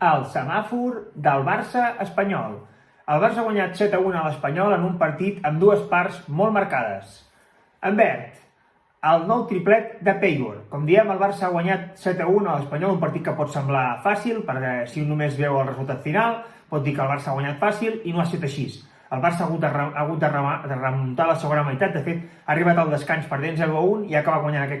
el semàfor del Barça espanyol. El Barça ha guanyat 7-1 a l'Espanyol en un partit amb dues parts molt marcades. En verd, el nou triplet de Peigur. Com diem, el Barça ha guanyat 7-1 a l'Espanyol, un partit que pot semblar fàcil, perquè si un només veu el resultat final, pot dir que el Barça ha guanyat fàcil i no ha estat així. El Barça ha hagut de remuntar la segona meitat, de fet, ha arribat al descans perdent 0-1 i ha acabat guanyant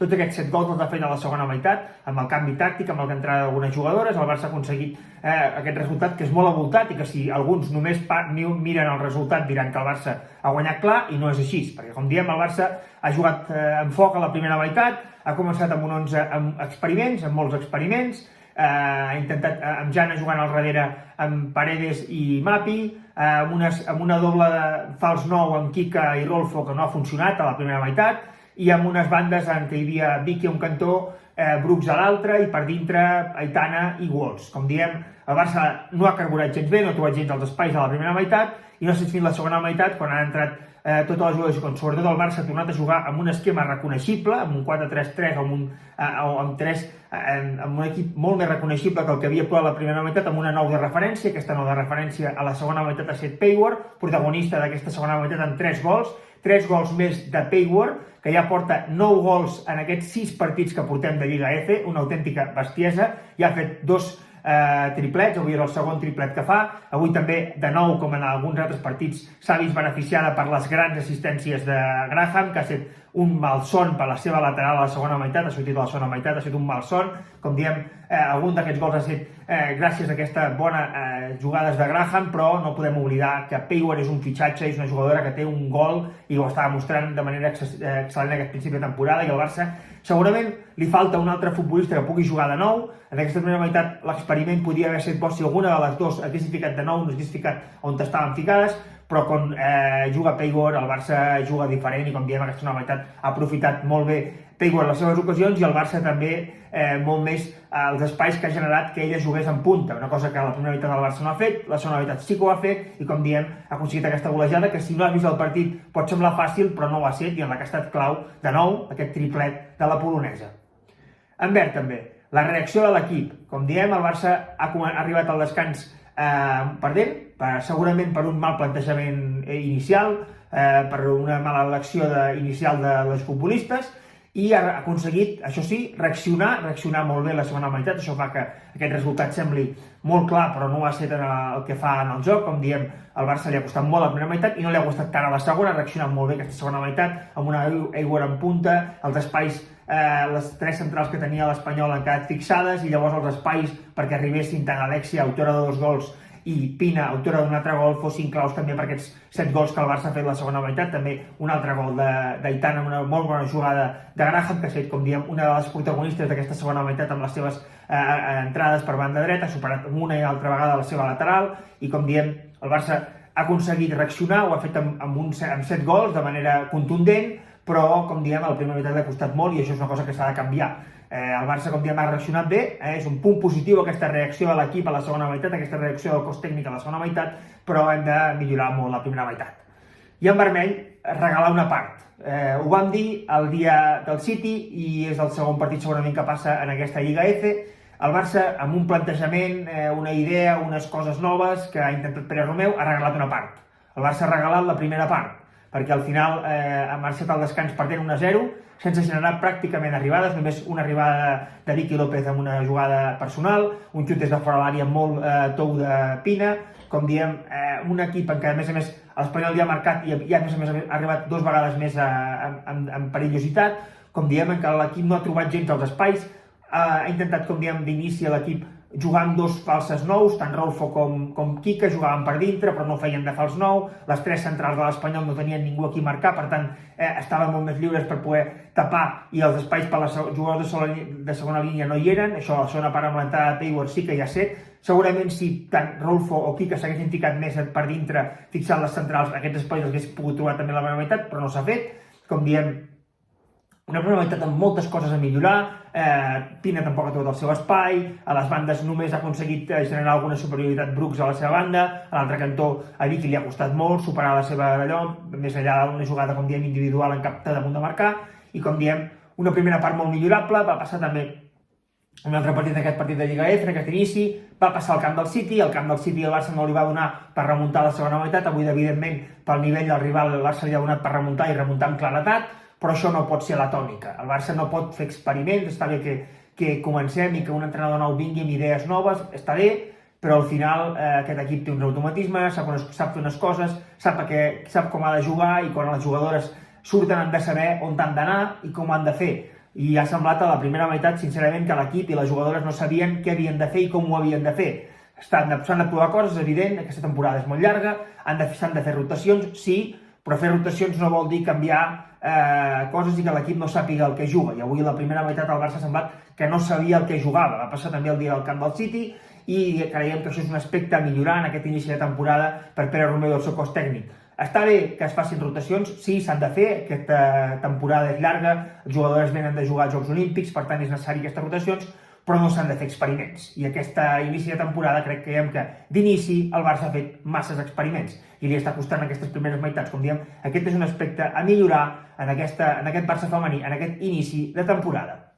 tots aquests 7 gols els ha fet a la segona meitat, amb el canvi tàctic, amb l'entrada d'algunes jugadores. El Barça ha aconseguit aquest resultat que és molt avoltat i que si alguns només miren el resultat diran que el Barça ha guanyat clar i no és així, perquè com diem el Barça ha jugat amb foc a la primera meitat, ha començat amb un 11 amb experiments, amb molts experiments, ha intentat amb Jana jugant al darrere amb Paredes i Mapi, amb una doble de fals 9 amb Kika i Rolfo que no ha funcionat a la primera meitat, i amb unes bandes en què hi havia Vicky a un cantó, Brooks a l'altre i per dintre Aitana i Walsh. Com diem, el Barça no ha carburat gens bé, no ha trobat gens els espais a la primera meitat i no s'ha fet la segona meitat quan han entrat totes les jugadores, quan sobretot el Barça ha tornat a jugar amb un esquema reconeixible, amb un 4-3-3 o amb un equip molt més reconeixible que el que havia provat la primera meitat, amb una 9 de referència. Aquesta 9 de referència a la segona meitat ha estat Peigur, protagonista d'aquesta segona meitat amb 3 gols més de Peigur, que ja porta 9 gols en aquests 6 partits que portem de Lliga F, una autèntica bestiesa, ja ha fet 2 triplets, avui és el segon triplet que fa, avui també de nou com en alguns altres partits s'ha vist beneficiada per les grans assistències de Graham, que ha estat un malson per la seva lateral a la segona meitat, ha sortit a la segona meitat, ha estat un malson, com diem, algun d'aquests gols ha estat gràcies a aquestes bones jugades de Graham, però no podem oblidar que Peigur és un fitxatge, és una jugadora que té un gol i ho està demostrant de manera excel·lent aquest principi de temporada, i el Barça segurament li falta un altre futbolista que pugui jugar de nou. En aquesta primera meitat l'experiment podia haver estat bo si alguna de les dues hagués ficat de nou, no hagués ficat on estaven ficades, però quan juga Peigur el Barça juga diferent i com diem aquesta segona meitat ha aprofitat molt bé Peigur les seves ocasions i el Barça també molt més els espais que ha generat que ella jugués en punta, una cosa que a la primera meitat el Barça no ha fet, la segona meitat sí que ho ha fet i com diem ha aconseguit aquesta golejada que si no has vist el partit pot semblar fàcil però no ho ha estat i en la que ha estat clau de nou aquest triplet de la polonesa. En verd també, la reacció de l'equip. Com diem, el Barça ha arribat al descans perdent, segurament per un mal plantejament inicial, per una mala elecció inicial de les futbolistes, i ha aconseguit, això sí, reaccionar molt bé la segona meitat. Això fa que aquest resultat sembli molt clar, però no ha estat el que fa en el joc. Com diem, al Barça li ha costat molt la primera meitat i no li ha costat tant a la segona, ha reaccionat molt bé aquesta segona meitat, amb una Peigur en punta, els espais, les 3 centrals que tenia l'Espanyol han quedat fixades i llavors els espais perquè arribessin tant Alexia, autora de 2 gols, i Pina, autora d'un altre gol, fossin claus també per aquests 7 gols que el Barça ha fet la segona meitat. També un altre gol d'Aitana, una molt bona jugada de Graham, que ha estat, com diem, una de les protagonistes d'aquesta segona meitat amb les seves entrades per banda dreta, ha superat una i altra vegada la seva lateral i, com diem, el Barça ha aconseguit reaccionar, ho ha fet amb 7 gols de manera contundent, però, com diem, a la primera meitat li ha costat molt i això és una cosa que s'ha de canviar. El Barça, com diem, ha reaccionat bé, és un punt positiu aquesta reacció de l'equip a la segona meitat, aquesta reacció del cos tècnic a la segona meitat, però hem de millorar molt la primera meitat. I en vermell, regalar una part. Ho vam dir el dia del City i és el segon partit segurament que passa en aquesta Lliga F. El Barça, amb un plantejament, una idea, unes coses noves que ha intentat Pere Romeu, ha regalat una part. El Barça ha regalat la primera part, perquè al final ha marxat al descans perdent 1-0, sense generar pràcticament arribades, només una arribada de Vicky López amb una jugada personal, un xut des de fora l'àrea molt tou de Pina, com diem, un equip en què a més l'Espanyol ja ha marcat i a més ha arribat 2 vegades més en perillositat, com diem, en què l'equip no ha trobat gens als espais, ha intentat, com diem, d'inici l'equip jugar amb 2 falses 9, tant Rolfo com Kika jugaven per dintre, però no feien de fals 9, les 3 centrals de l'Espanyol no tenien ningú a qui marcar, per tant, estaven molt més lliures per poder tapar i els espais per les jugadors de segona línia no hi eren. Això a la segona part amb l'entrada de Peigur sí que hi ha set. Segurament si tant Rolfo o Kika s'haguessin ficat més per dintre fixant les centrals, aquests espais els hagués pogut trobar també a la primera meitat, però no s'ha fet. Com diem, una primera meitat amb moltes coses a millorar, Pina tampoc ha trobat el seu espai, a les bandes només ha aconseguit generar alguna superioritat Brooks a la seva banda, a l'altre cantó a Vicky li ha costat molt superar la seva d'allò, més enllà d'una jugada, com diem, individual en cap damunt de marcar, i com diem, una primera part molt millorable. Va passar també un altre partit, aquest partit de Lliga F, en aquest inici, va passar al camp del City, el camp del City el Barça no li va donar per remuntar la segona meitat, avui evidentment pel nivell del rival el Barça li ha donat per remuntar i remuntar amb claretat, però això no pot ser la tònica. El Barça no pot fer experiments, està bé que comencem i que un entrenador nou vingui amb idees noves, està bé, però al final aquest equip té uns automatismes, sap fer unes coses, sap com ha de jugar i quan les jugadores surten han de saber on han d'anar i com ho han de fer. I ha semblat a la primera meitat, sincerament, que l'equip i les jugadores no sabien què havien de fer i com ho havien de fer. S'han de provar coses, és evident, aquesta temporada és molt llarga, s'han de fer rotacions, sí, però fer rotacions no vol dir canviar coses i que l'equip no sàpiga el que juga. I avui a la primera meitat el Barça ha semblat que no sabia el que jugava. Va passar també el dia del camp del City i creiem que això és un aspecte a millorar en aquest inici de temporada per Pere Romeu i el seu cos tècnic. Està bé que es facin rotacions, sí, s'han de fer, aquesta temporada és llarga, els jugadors venen de jugar als Jocs Olímpics, per tant és necessari aquestes rotacions, però no s'han de fer experiments. I aquest inici de temporada crec que d'inici el Barça ha fet masses experiments i li està costant aquestes primeres meitats. Com diem, aquest és un aspecte a millorar en aquest Barça femení, en aquest inici de temporada.